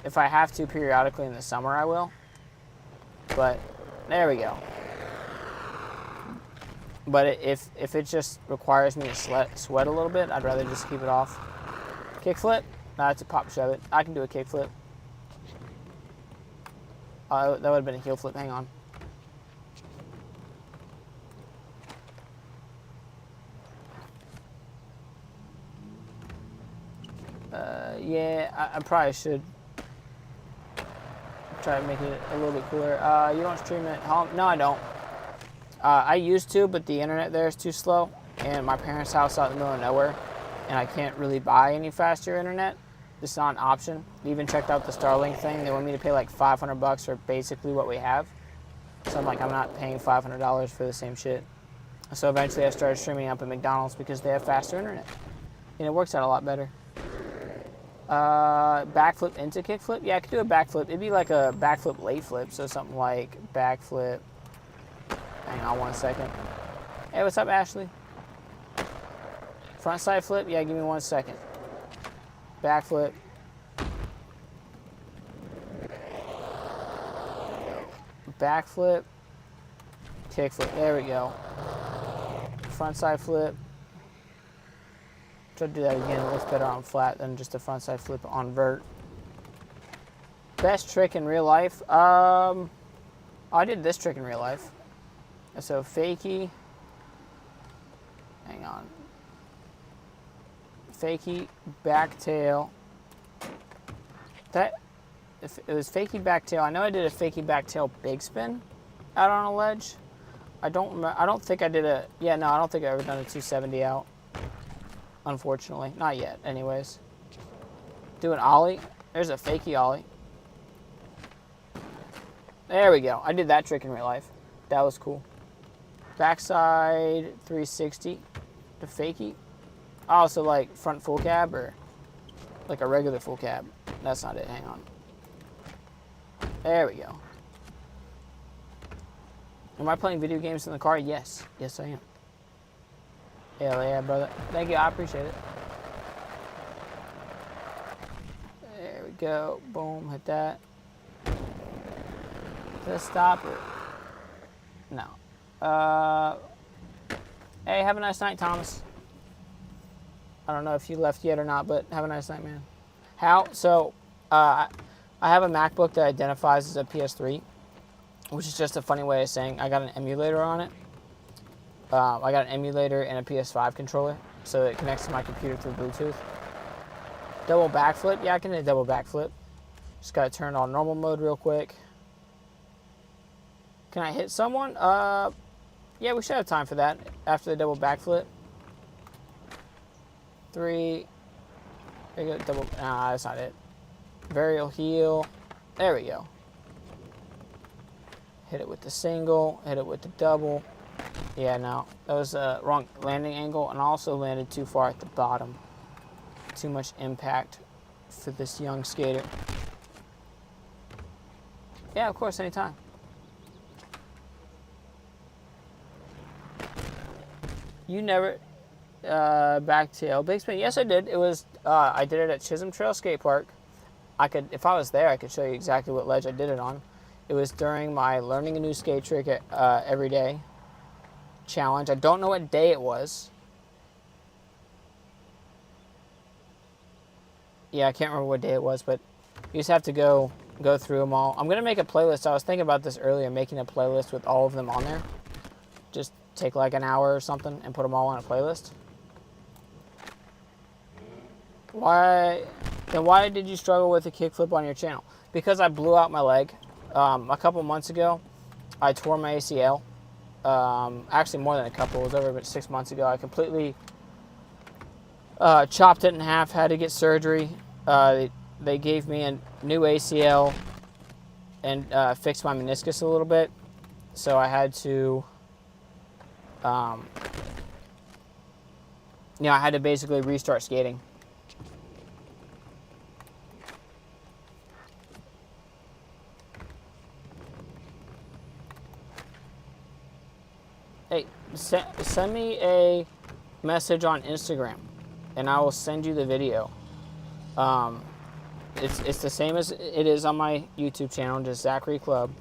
S1: If I have to periodically in the summer, I will. But there we go. But if it just requires me to sweat a little bit, I'd rather just keep it off. Kickflip? No, it's a pop shove it. I can do a kickflip. That would have been a heel flip. Hang on. Yeah, I probably should try to make it a little bit cooler. You don't stream at home? No, I don't. I used to, but the internet there is too slow, and my parents' house out in the middle of nowhere, and I can't really buy any faster internet. It's not an option. I even checked out the Starlink thing. They want me to pay like $500 for basically what we have. So I'm like, I'm not paying $500 for the same shit. So eventually I started streaming up at McDonald's because they have faster internet. And it works out a lot better. Backflip into kickflip? Yeah, I could do a backflip. It'd be like a backflip late flip. So something like backflip. Hang on 1 second. Hey, what's up, Ashley? Front side flip? Yeah, give me 1 second. Backflip. Backflip. Kickflip. There we go. Front side flip. Try to do that again. It looks better on flat than just a front side flip on vert. Best trick in real life? I did this trick in real life. So fakie. Hang on. Fakie, back tail. That, if it was fakie back tail. I know I did a fakie back tail big spin out on a ledge. I don't think I did a, yeah, no, I don't think I've ever done a 270 out. Unfortunately. Not yet, anyways. Do an ollie. There's a fakie ollie. There we go. I did that trick in real life. That was cool. Backside 360 to fakie. Oh, so like front full cab or like a regular full cab? That's not it. Hang on. There we go. Am I playing video games in the car? Yes. Yes, I am. Hell yeah, brother. Thank you. I appreciate it. There we go. Boom. Hit that. Did I stop it? No. Hey, have a nice night, Thomas. I don't know if you left yet or not, but have a nice night, man. How? So, I have a MacBook that identifies as a PS3, which is just a funny way of saying I got an emulator on it. I got an emulator and a PS5 controller, so it connects to my computer through Bluetooth. Double backflip? Yeah, I can do a double backflip. Just gotta turn on normal mode real quick. Can I hit someone? Yeah, we should have time for that after the double backflip. 3. There you go, double. Nah, that's not it. Varial heel. There we go. Hit it with the single. Hit it with the double. Yeah, no, that was a wrong landing angle, and I also landed too far at the bottom. Too much impact for this young skater. Yeah, of course, anytime. You never back tail big spin. Yes, I did. It was I did it at Chisholm Trail Skate Park. I could, if I was there, I could show you exactly what ledge I did it on. It was during my learning a new skate trick every day challenge. I don't know what day it was. Yeah, I can't remember what day it was, but you just have to go through them all. I'm gonna make a playlist. I was thinking about this earlier, making a playlist with all of them on there. Just take like an hour or something and put them all on a playlist. Why? Then why did you struggle with a kickflip on your channel? Because I blew out my leg. A couple months ago, I tore my ACL. Actually, more than a couple. It was over about 6 months ago. I completely chopped it in half. Had to get surgery. They gave me a new ACL and fixed my meniscus a little bit. So I had to, I had to basically restart skating. Hey, send me a message on Instagram, and I will send you the video. It's the same as it is on my YouTube channel, just Zachary Club.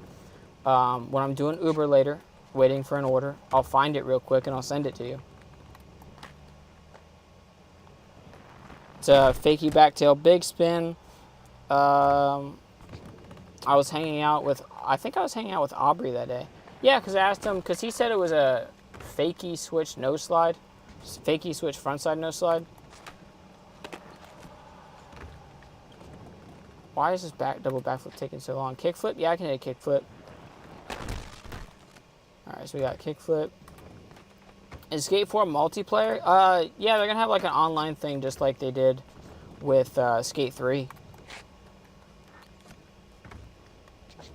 S1: When I'm doing Uber later, waiting for an order, I'll find it real quick and I'll send it to you. It's a fakie backtail big spin. I was hanging out with Aubrey that day. Yeah, because I asked him, because he said it was a fakie switch no slide. Fakie switch frontside no slide. Why is this double backflip taking so long? Kickflip? Yeah, I can hit a kickflip. Alright, so we got kickflip. Is Skate 4 multiplayer? Yeah, they're going to have like an online thing just like they did with Skate 3.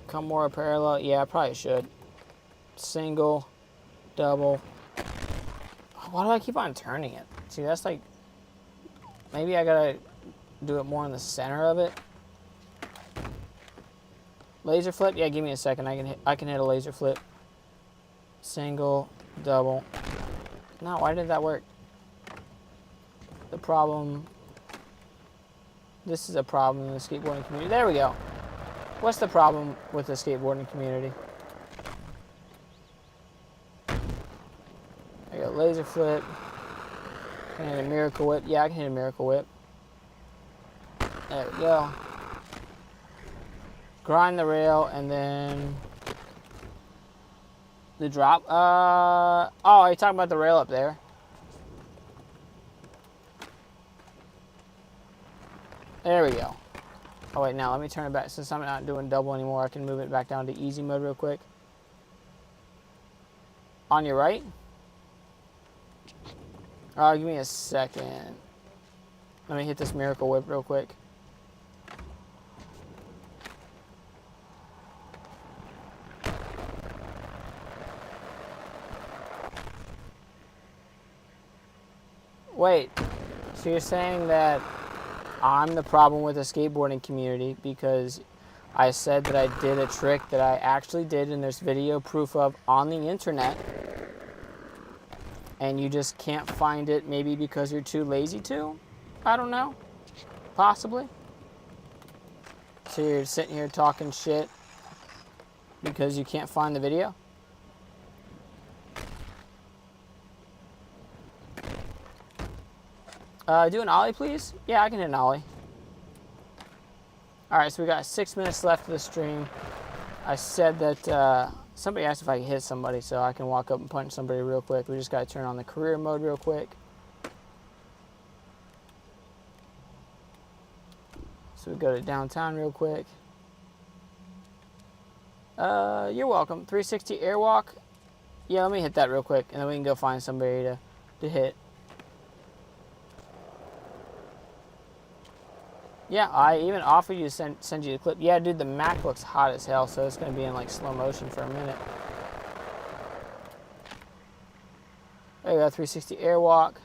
S1: Come more parallel? Yeah, I probably should. single, double. Why do I keep on turning it? See, that's like, maybe I gotta do it more in the center of it. Laser flip? Yeah, give me a second. I can hit a laser flip. Single, double. No, why did that work? The problem. This is a problem in the skateboarding community. There we go. What's the problem with the skateboarding community? I got laser flip. Can I hit a miracle whip? Yeah, I can hit a miracle whip. There we go. Grind the rail and then the drop. Oh, are you talking about the rail up there? There we go. Oh wait, now let me turn it back. Since I'm not doing double anymore, I can move it back down to easy mode real quick. On your right. Give me a second. Let me hit this miracle whip real quick. Wait, so you're saying that I'm the problem with the skateboarding community because I said that I did a trick that I actually did and there's video proof of on the internet, and you just can't find it maybe because you're too lazy to? I don't know. Possibly. So you're sitting here talking shit because you can't find the video? Do an ollie, please? Yeah, I can hit an ollie. Alright, so we got 6 minutes left of the stream. I said that somebody asked if I could hit somebody, so I can walk up and punch somebody real quick. We just got to turn on the career mode real quick. So we go to downtown real quick. You're welcome. 360 airwalk. Yeah, let me hit that real quick, and then we can go find somebody to hit. Yeah, I even offered you to send you the clip. Yeah, dude, the Mac looks hot as hell, so it's going to be in like slow motion for a minute. There you go, 360 airwalk.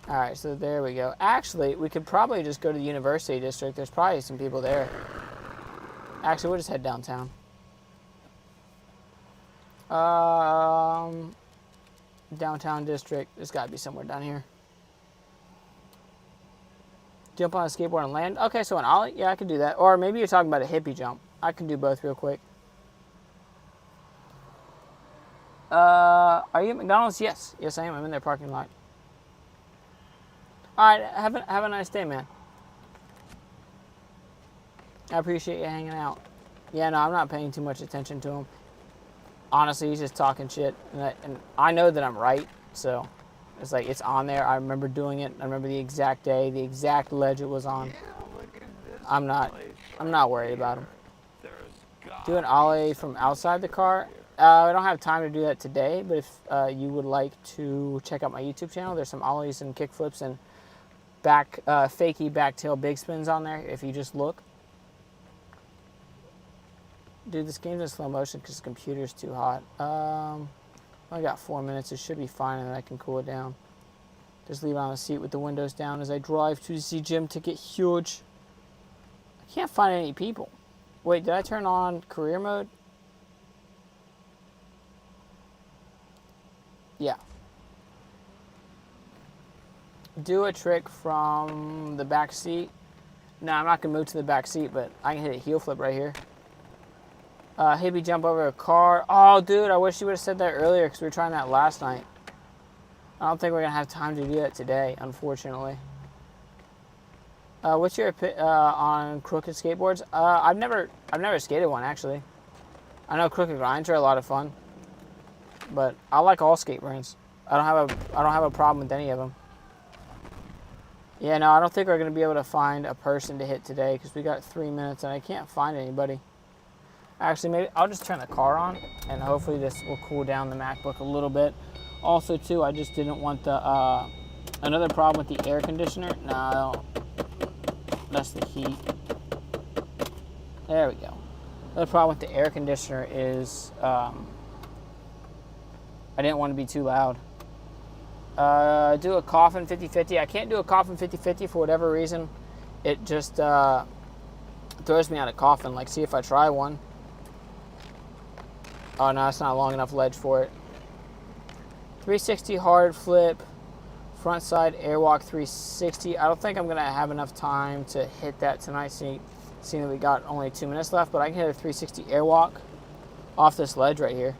S1: Alright, so there we go. Actually, we could probably just go to the University District. There's probably some people there. Actually, we'll just head downtown. Downtown District. There's got to be somewhere down here. Jump on a skateboard and land. Okay, so an ollie? Yeah, I can do that. Or maybe you're talking about a hippie jump. I can do both real quick. Are you at McDonald's? Yes. Yes, I am. I'm in their parking lot. Alright, have a nice day, man. I appreciate you hanging out. Yeah, no, I'm not paying too much attention to him. Honestly, he's just talking shit. And I know that I'm right, so... It's like, it's on there. I remember doing it. I remember the exact day, the exact ledge it was on. I'm not worried about him. Do an ollie from outside the car. I don't have time to do that today, but if you would like to check out my YouTube channel, there's some ollies and kickflips and fakey backtail big spins on there if you just look. Dude, this game's in slow motion because the computer's too hot. I got 4 minutes. It should be fine, and then I can cool it down. Just leave it on the seat with the windows down as I drive to the gym to get huge. I can't find any people. Wait, did I turn on career mode? Yeah. Do a trick from the back seat. No, I'm not going to move to the back seat, but I can hit a heel flip right here. Hippie jump over a car. Oh, dude, I wish you would have said that earlier because we were trying that last night. I don't think we're going to have time to do that today, unfortunately. What's your on crooked skateboards? I've never skated one, actually. I know crooked grinds are a lot of fun, but I like all skate brands. I don't have a problem with any of them. Yeah, no, I don't think we're going to be able to find a person to hit today because we got 3 minutes and I can't find anybody. Actually, maybe I'll just turn the car on, and hopefully this will cool down the MacBook a little bit. Also, too, I just didn't want the another problem with the air conditioner. No, that's the heat. There we go. The problem with the air conditioner is I didn't want to be too loud. Do a coffin 50-50. I can't do a coffin 50-50 for whatever reason. It just throws me out of coffin. Like, see if I try one. Oh no, it's not a long enough ledge for it. 360 hard flip, front side airwalk 360. I don't think I'm gonna have enough time to hit that tonight, seeing that we got only 2 minutes left, but I can hit a 360 airwalk off this ledge right here.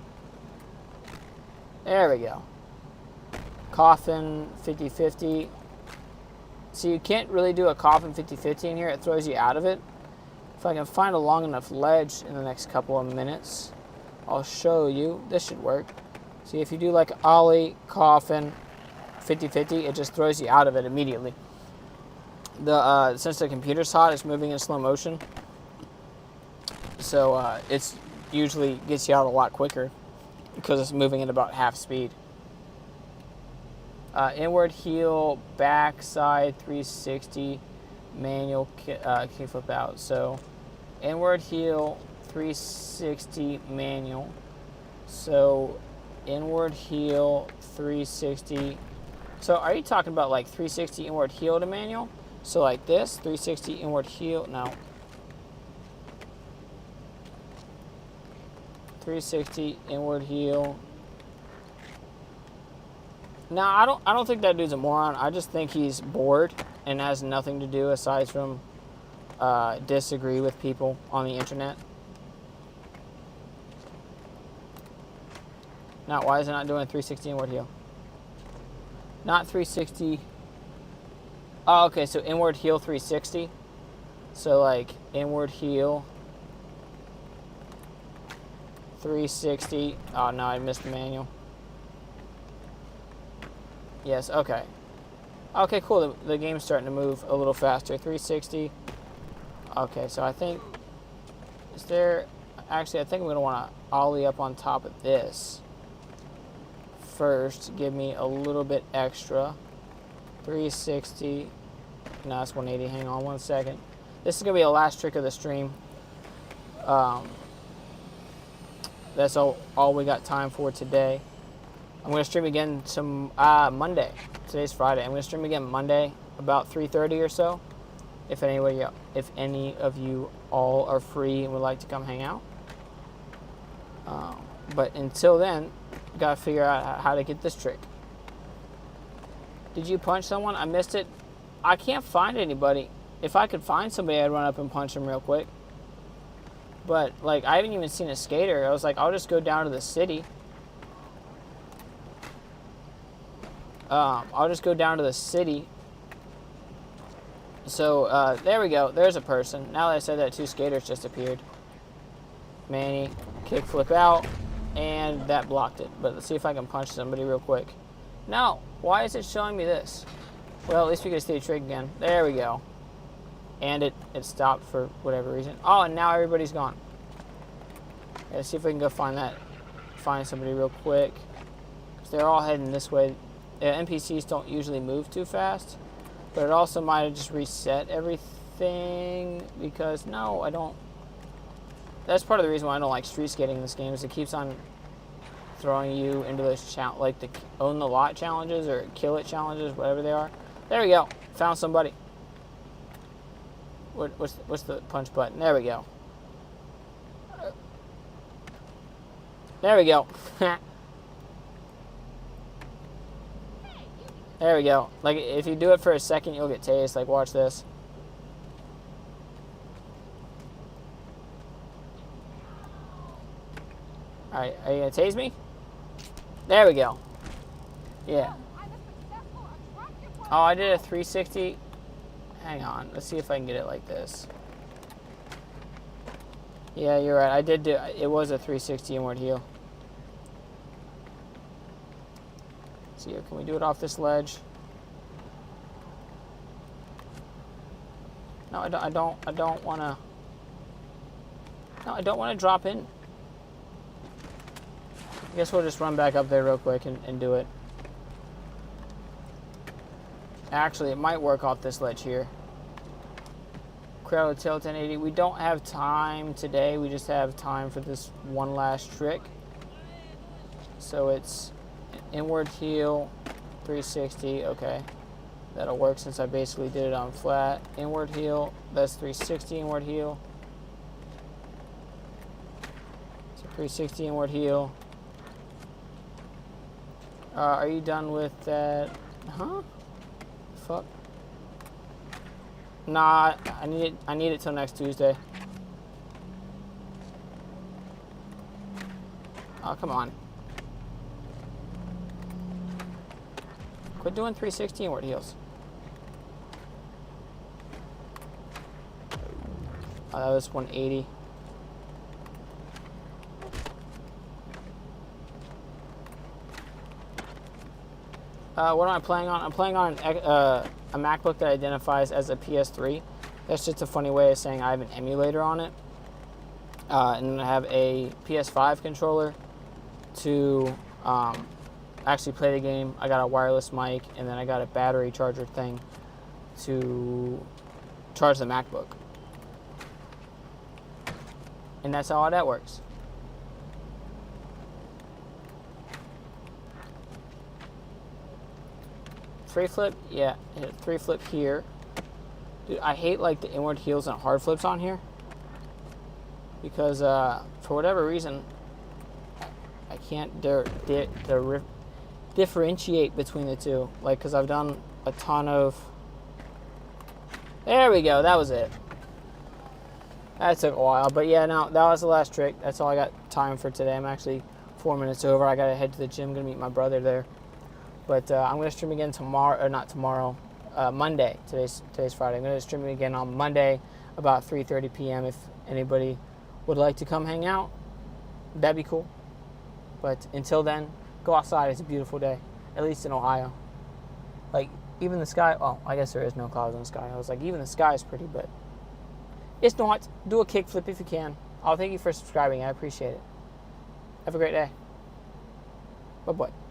S1: There we go. Coffin 50-50. So you can't really do a coffin 50-50 in here. It throws you out of it. If I can find a long enough ledge in the next couple of minutes, I'll show you. This should work. See, if you do like ollie, coffin, 50-50, it just throws you out of it immediately. Since the computer's hot, it's moving in slow motion. So it's usually gets you out a lot quicker because it's moving at about half speed. Inward heel, backside 360, manual kickflip out. So inward heel, 360 manual. So inward heel, 360. So are you talking about like 360 inward heel to manual? So like this, 360 inward heel, no. 360 inward heel. No, I don't think that dude's a moron. I just think he's bored and has nothing to do aside from disagree with people on the internet. Now, why is it not doing 360 inward heel? Not 360. Oh, okay, so inward heel 360. So like inward heel 360. Oh no, I missed the manual. Yes, okay. Okay, cool. The game's starting to move a little faster. 360. Okay, so I think... Is there... Actually, I think I'm going to want to ollie up on top of this. First, give me a little bit extra. 360. No, that's 180. Hang on one second. This is going to be the last trick of the stream. That's all we got time for today. I'm going to stream again Monday. Today's Friday. I'm going to stream again Monday about 3:30 or so. If any of you all are free and would like to come hang out. But until then, got to figure out how to get this trick. Did you punch someone? I missed it. I can't find anybody. If I could find somebody, I'd run up and punch them real quick. But like, I haven't even seen a skater. I was like, I'll just go down to the city. I'll just go down to the city. So, there we go. There's a person. Now that I said that, 2 skaters just appeared. Manny, kick flip out, and that blocked it. But let's see if I can punch somebody real quick. No. Why is it showing me this? Well, at least we get to see a trick again. There we go. And it stopped for whatever reason. Oh, and now everybody's gone. Let's see if we can go find somebody real quick. Because they're all heading this way. NPCs don't usually move too fast. But it also might have just reset everything. Because, no, I don't. That's part of the reason why I don't like street skating in this game. Is it keeps on throwing you into those like the own the lot challenges or kill it challenges, whatever they are. There we go. Found somebody. What's the punch button? There we go. There we go. There we go. Like, if you do it for a second, you'll get tased. Like, watch this. Alright, are you going to tase me? There we go. Yeah. Oh, I did a 360. Hang on. Let's see if I can get it like this. Yeah, you're right. I did do... It was a 360 inward heel. Let's see, can we do it off this ledge? No, I don't want to... No, I don't want to drop in. I guess we'll just run back up there real quick and do it. Actually, it might work off this ledge here. crowd tail 1080. We don't have time today. We just have time for this one last trick. So it's inward heel, 360. Okay, that'll work since I basically did it on flat. Inward heel, that's 360 inward heel. So 360 inward heel. Are you done with that? Huh? Fuck. Nah, I need it till next Tuesday. Oh, come on. Quit doing 360 inward heels. Oh, that was 180. What am I playing on? I'm playing on a MacBook that identifies as a PS3. That's just a funny way of saying I have an emulator on it. And then I have a PS5 controller to actually play the game. I got a wireless mic, and then I got a battery charger thing to charge the MacBook. And that's how that works. Three flip, yeah, 3 flip here. Dude, I hate like the inward heels and hard flips on here because for whatever reason I can't differentiate between the two. Like, because I've done a ton of. There we go. That was it. That took a while, but yeah, no, that was the last trick. That's all I got time for today. I'm actually 4 minutes over. I gotta head to the gym. Gonna meet my brother there. But I'm going to stream again tomorrow, or not tomorrow, Monday. Today's Friday. I'm going to stream again on Monday about 3:30 p.m. If anybody would like to come hang out, that'd be cool. But until then, go outside. It's a beautiful day, at least in Ohio. Like, even the sky, oh, I guess there is no clouds in the sky. I was like, even the sky is pretty, but it's not. Do a kickflip if you can. I'll thank you for subscribing. I appreciate it. Have a great day. Bye-bye.